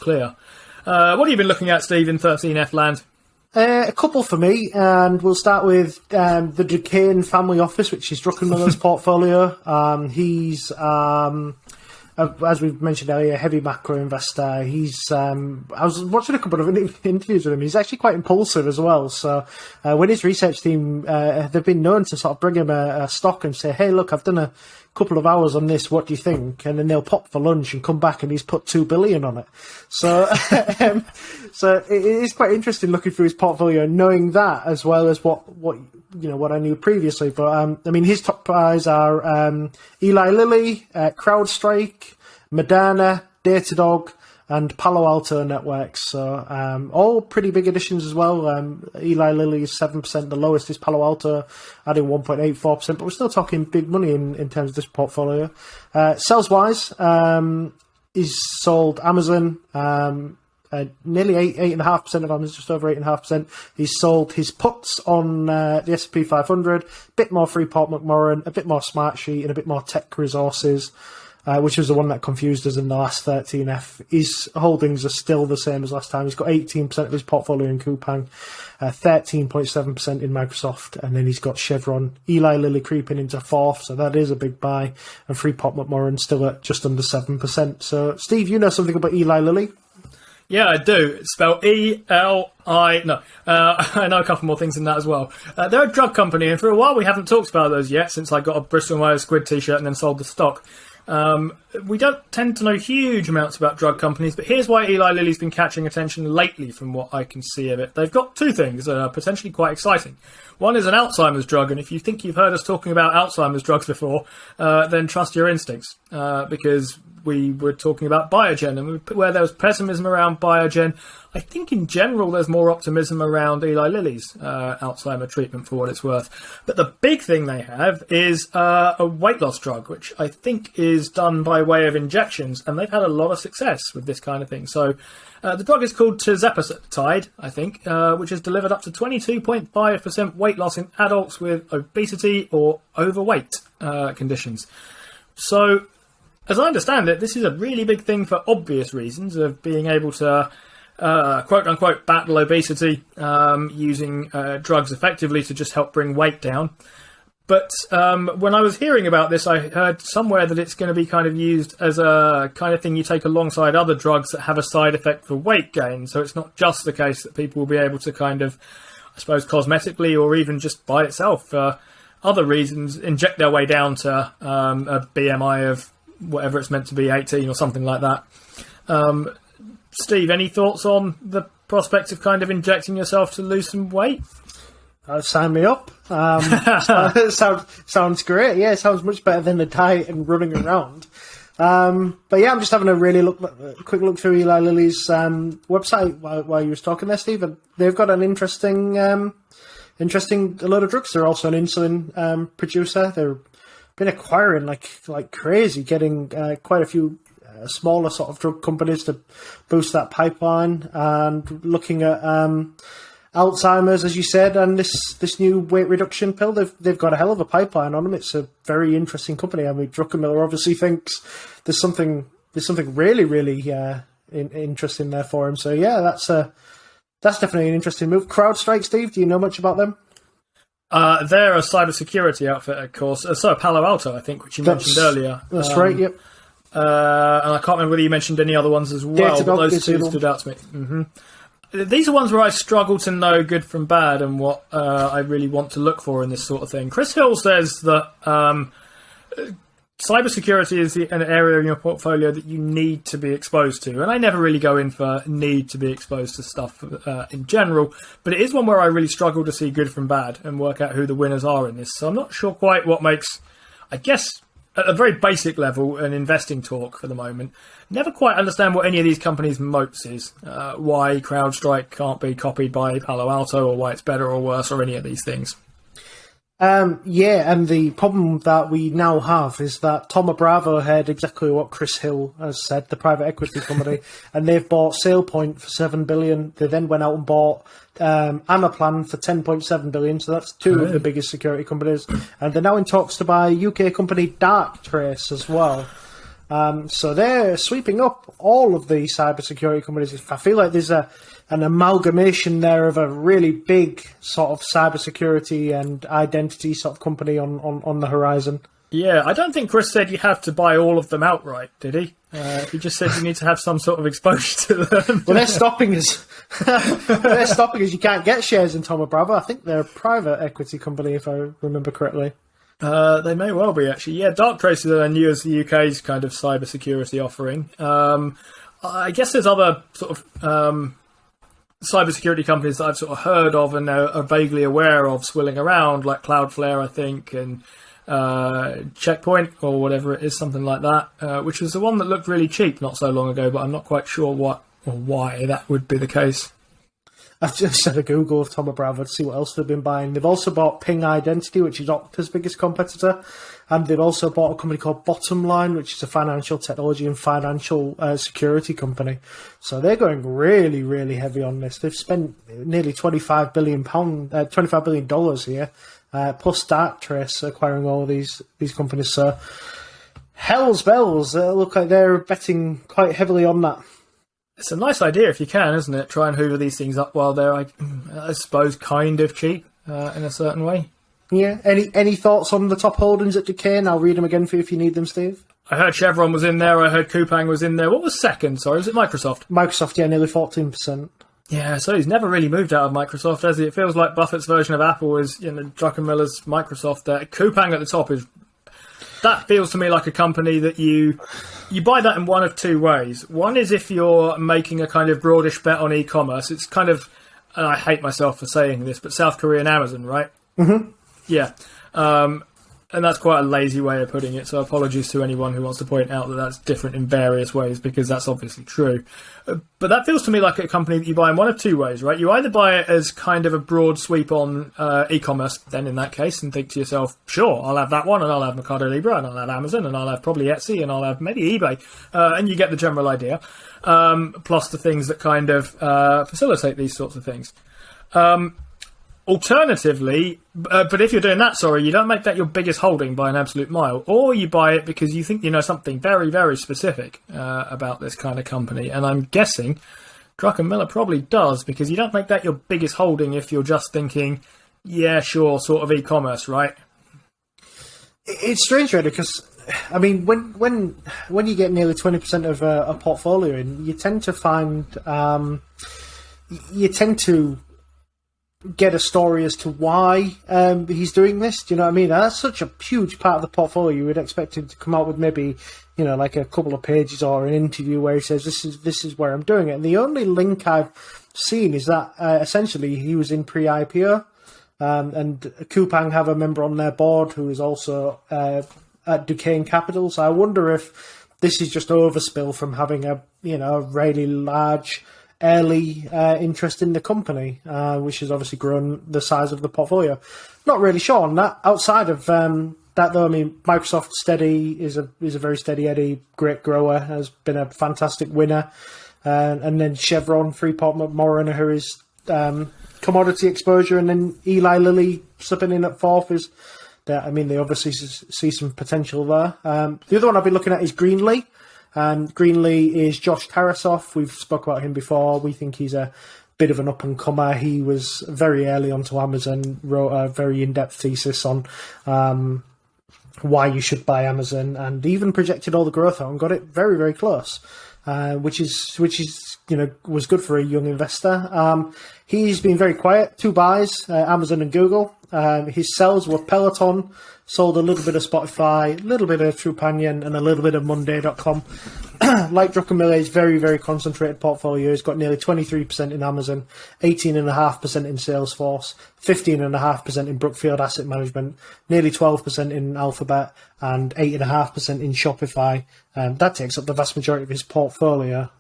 clear. What have you been looking at, Steve, in 13F land? A couple for me, and we'll start with the Duquesne family office, which is Druckenmiller's portfolio. He's, as we've mentioned earlier, a heavy macro investor. I was watching a couple of interviews with him. He's actually quite impulsive as well. So when his research team, they've been known to sort of bring him a stock and say, hey, look, I've done a couple of hours on this, what do you think? And then they'll pop for lunch and come back and he's put 2 billion on it. So so it is quite interesting looking through his portfolio and knowing that, as well as what I knew previously. But I mean, his top buys are Eli Lilly, CrowdStrike, Moderna, Datadog, and Palo Alto Networks. So all pretty big additions as well. Eli Lilly is 7%. The lowest is Palo Alto, adding 1.84%. But we're still talking big money in terms of this portfolio. Sales-wise, he's sold Amazon, nearly 8.5% of Amazon, just over 8.5%. He's sold his puts on the S&P 500, a bit more Freeport-McMoRan, a bit more Smartsheet, and a bit more Tech Resources. Which was the one that confused us in the last 13F. His holdings are still the same as last time. He's got 18% of his portfolio in Coupang, 13.7% in Microsoft, and then he's got Chevron, Eli Lilly creeping into fourth, so that is a big buy, and Freeport-McMoRan still at just under 7%. So, Steve, you know something about Eli Lilly? Yeah, I do. It's spelled E-L-I... No, I know a couple more things than that as well. They're a drug company, and for a while we haven't talked about those yet, since I got a Bristol Myers Squibb t-shirt and then sold the stock. We don't tend to know huge amounts about drug companies, but here's why Eli Lilly's been catching attention lately from what I can see of it. They've got two things that are potentially quite exciting. One is an Alzheimer's drug, and if you think you've heard us talking about Alzheimer's drugs before, then trust your instincts, because we were talking about Biogen, and where there was pessimism around Biogen, I think in general there's more optimism around Eli Lilly's Alzheimer treatment, for what it's worth. But the big thing they have is a weight loss drug, which I think is done by way of injections, and they've had a lot of success with this kind of thing. So the drug is called tirzepatide, I think, which has delivered up to 22.5% weight loss in adults with obesity or overweight conditions. So, as I understand it, this is a really big thing for obvious reasons of being able to, quote-unquote, battle obesity using drugs effectively to just help bring weight down. But when I was hearing about this, I heard somewhere that it's going to be kind of used as a kind of thing you take alongside other drugs that have a side effect for weight gain. So it's not just the case that people will be able to kind of, I suppose, cosmetically or even just by itself for other reasons, inject their way down to a BMI of whatever it's meant to be, 18 or something like that. Steve, any thoughts on the prospect of kind of injecting yourself to lose some weight? Sign me up. Sounds great. Yeah, it sounds much better than a diet and running around. But yeah, I'm just having a quick look through Eli Lilly's website while you were talking there, Steve. And they've got an interesting a load of drugs. They're also an insulin producer. They're been acquiring like crazy, getting quite a few smaller sort of drug companies to boost that pipeline, and looking at Alzheimer's, as you said, and this new weight reduction pill. They've got a hell of a pipeline on them. It's a very interesting company. I mean, Druckenmiller obviously thinks there's something really, really interesting there for him. So yeah, that's definitely an interesting move. CrowdStrike, Steve, do you know much about them? They're a cybersecurity outfit, of course. So Palo Alto, I think, which you mentioned earlier. That's right, yep. And I can't remember whether you mentioned any other ones as well, Datadog, but those two stood out to me. Mm-hmm. These are ones where I struggle to know good from bad and what I really want to look for in this sort of thing. Chris Hill says that cybersecurity is an area in your portfolio that you need to be exposed to. And I never really go in for need to be exposed to stuff in general, but it is one where I really struggle to see good from bad and work out who the winners are in this. So I'm not sure quite what makes, I guess, at a very basic level, an investing talk for the moment. Never quite understand what any of these companies' moats is. Why CrowdStrike can't be copied by Palo Alto, or why it's better or worse, or any of these things. Yeah, and the problem that we now have is that Thoma Bravo heard exactly what Chris Hill has said, the private equity company, and they've bought SailPoint for $7 billion. They then went out and bought Anaplan for $10.7 billion, so that's two of the biggest security companies. And they're now in talks to buy UK company Darktrace as well. So they're sweeping up all of the cybersecurity companies. I feel like there's an amalgamation there of a really big sort of cybersecurity and identity sort of company on the horizon. Yeah, I don't think Chris said you have to buy all of them outright, did he? He just said you need to have some sort of exposure to them. Well, they're stopping us. They're stopping us. You can't get shares in Thoma Bravo. I think they're a private equity company, if I remember correctly. They may well be, actually. Yeah, Darktrace is new as the UK's kind of cybersecurity offering. I guess there's other sort of cybersecurity companies that I've sort of heard of and are vaguely aware of swilling around, like Cloudflare, I think, and Checkpoint or whatever it is, something like that, which was the one that looked really cheap not so long ago, but I'm not quite sure what or why that would be the case. I've just had a Google of Thoma Bravo to see what else they've been buying. They've also bought Ping Identity, which is Okta's biggest competitor, and they've also bought a company called Bottomline, which is a financial technology and financial security company. So they're going really, really heavy on this. They've spent nearly $25 billion here, plus Darktrace acquiring all of these companies. So hell's bells, look like they're betting quite heavily on that. It's a nice idea if you can, isn't it? Try and hoover these things up while they're, I suppose, kind of cheap in a certain way. Yeah. Any thoughts on the top holdings at Duquesne? I'll read them again for you if you need them, Steve. I heard Chevron was in there. I heard Coupang was in there. What was second? Sorry, was it Microsoft? Microsoft, yeah, nearly 14%. Yeah, so he's never really moved out of Microsoft, has he? It feels like Buffett's version of Apple is, Druckenmiller's Microsoft there. Coupang at the top is... That feels to me like a company that you buy that in one of two ways. One is if you're making a kind of broadish bet on e-commerce. It's kind of, and I hate myself for saying this, but South Korean Amazon, right? Mm-hmm. Yeah. And that's quite a lazy way of putting it, so apologies to anyone who wants to point out that that's different in various ways, because that's obviously true. But that feels to me like a company that you buy in one of two ways, right? You either buy it as kind of a broad sweep on e-commerce, then in that case, and think to yourself, sure, I'll have that one, and I'll have Mercado Libre, and I'll have Amazon, and I'll have probably Etsy, and I'll have maybe eBay, and you get the general idea, plus the things that kind of facilitate these sorts of things. Alternatively, but if you're doing that, you don't make that your biggest holding by an absolute mile, or you buy it because you think you know something very, very specific about this kind of company. And I'm guessing Druckenmiller probably does, because you don't make that your biggest holding if you're just thinking, yeah, sure, sort of e-commerce, right? It's strange, really, because I mean, when you get nearly 20% of a portfolio in, you tend to find get a story as to why he's doing this. Do you know what I mean? That's such a huge part of the portfolio. You would expect him to come out with maybe, like a couple of pages or an interview where he says, this is where I'm doing it. And the only link I've seen is that essentially he was in pre-IPO, and Coupang have a member on their board who is also at Duquesne Capital. So I wonder if this is just overspill from having a really large early interest in the company, which has obviously grown the size of the portfolio. Not really sure on that. Outside of that, though, I mean, Microsoft steady is a very steady Eddie, great grower, has been a fantastic winner, and then Chevron, Freeport McMoran, who is commodity exposure, and then Eli Lilly slipping in at fourth is. I mean, they obviously see some potential there. The other one I've been looking at is Greenlee. And Greenlee is Josh Tarasoff. We've spoke about him before. We think he's a bit of an up-and-comer. He was very early onto Amazon, wrote a very in-depth thesis on why you should buy Amazon, and even projected all the growth out and got it very, very close, which is was good for a young investor. He's been very quiet. Two buys, Amazon and Google. His sells were Peloton, sold a little bit of Spotify, a little bit of Trupanion, and a little bit of Monday.com. Like Druckenmiller, he's very, very concentrated portfolio. He's got nearly 23% in Amazon, 18.5% in Salesforce, 15.5% in Brookfield Asset Management, nearly 12% in Alphabet, and 8.5% in Shopify. That takes up the vast majority of his portfolio.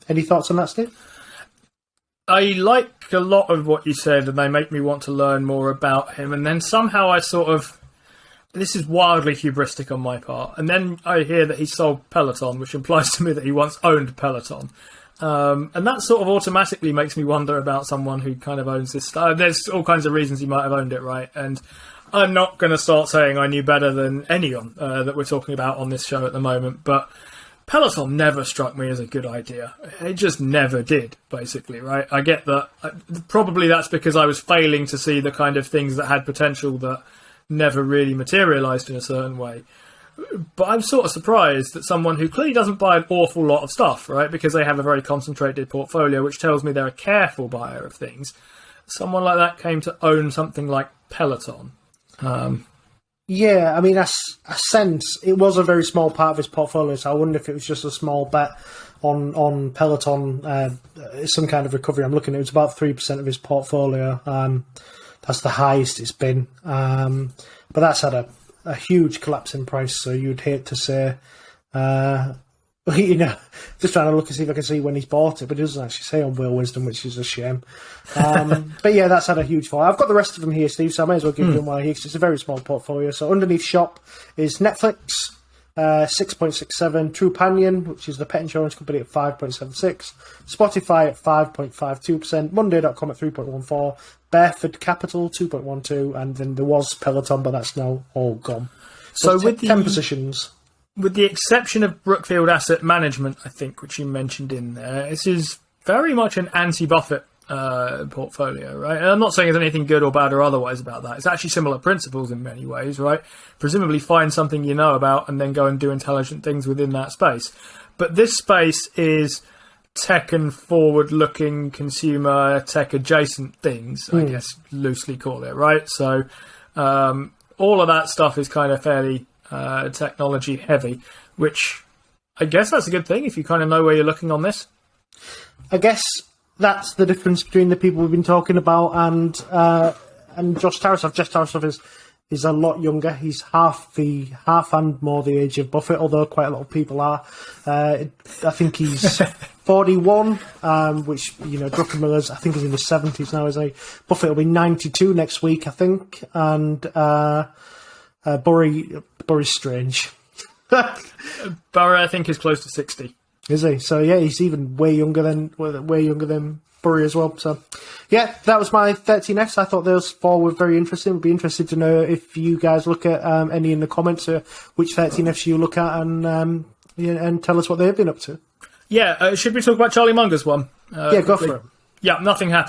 Any thoughts on that, Steve? I like a lot of what you said, and they make me want to learn more about him. And then somehow I this is wildly hubristic on my part. And then I hear that he sold Peloton, which implies to me that he once owned Peloton. And that sort of automatically makes me wonder about someone who kind of owns this stuff. There's all kinds of reasons he might have owned it, right? And I'm not going to start saying I knew better than anyone that we're talking about on this show at the moment, but Peloton never struck me as a good idea. It just never did, basically, right? I get that. Probably that's because I was failing to see the kind of things that had potential that never really materialised in a certain way. But I'm sort of surprised that someone who clearly doesn't buy an awful lot of stuff, right, because they have a very concentrated portfolio, which tells me they're a careful buyer of things, someone like that came to own something like Peloton. Yeah, I mean, I sense it was a very small part of his portfolio, so I wonder if it was just a small bet on Peloton, some kind of recovery. I'm looking at it was about 3% of his portfolio. That's the highest it's been. But that's had a huge collapse in price, so you'd hate to say, just trying to look and see if I can see when he's bought it, but it doesn't actually say on Wheel Wisdom, which is a shame. But yeah, that's had a huge fall. I've got the rest of them here, Steve, so I may as well give you them while here, because it's a very small portfolio. So underneath shop is Netflix, 6.67, Trupanion, which is the pet insurance company, at 5.76, Spotify at 5.52%, Monday.com at 3.14, Bareford Capital 2.12, and then there was Peloton, but that's now all gone. So with 10 positions. With the exception of Brookfield Asset Management, I think, which you mentioned in there, this is very much an anti-Buffett portfolio, right? And I'm not saying there's anything good or bad or otherwise about that. It's actually similar principles in many ways, right? Presumably find something you know about and then go and do intelligent things within that space. But this space is tech and forward-looking consumer tech-adjacent things, I guess, loosely call it, right? So all of that stuff is kind of fairly technology heavy, which I guess that's a good thing if you kind of know where you're looking on this. I guess that's the difference between the people we've been talking about and Josh Tarasoff. Josh Tarasoff is a lot younger. He's half and more the age of Buffett, although quite a lot of people are. I think he's 41, which, Druckenmiller's, I think, is in his 70s now, isn't he? Buffett will be 92 next week, I think, and Burry's strange. Burry, I think, is close to 60. Is he? So yeah, he's even way younger than Burry as well. So yeah, that was my 13Fs. I thought those four were very interesting. Would be interested to know if you guys look at any in the comments, which 13Fs you look at, and tell us what they've been up to. Yeah, should we talk about Charlie Munger's one? Yeah, go for it. Yeah, nothing happened.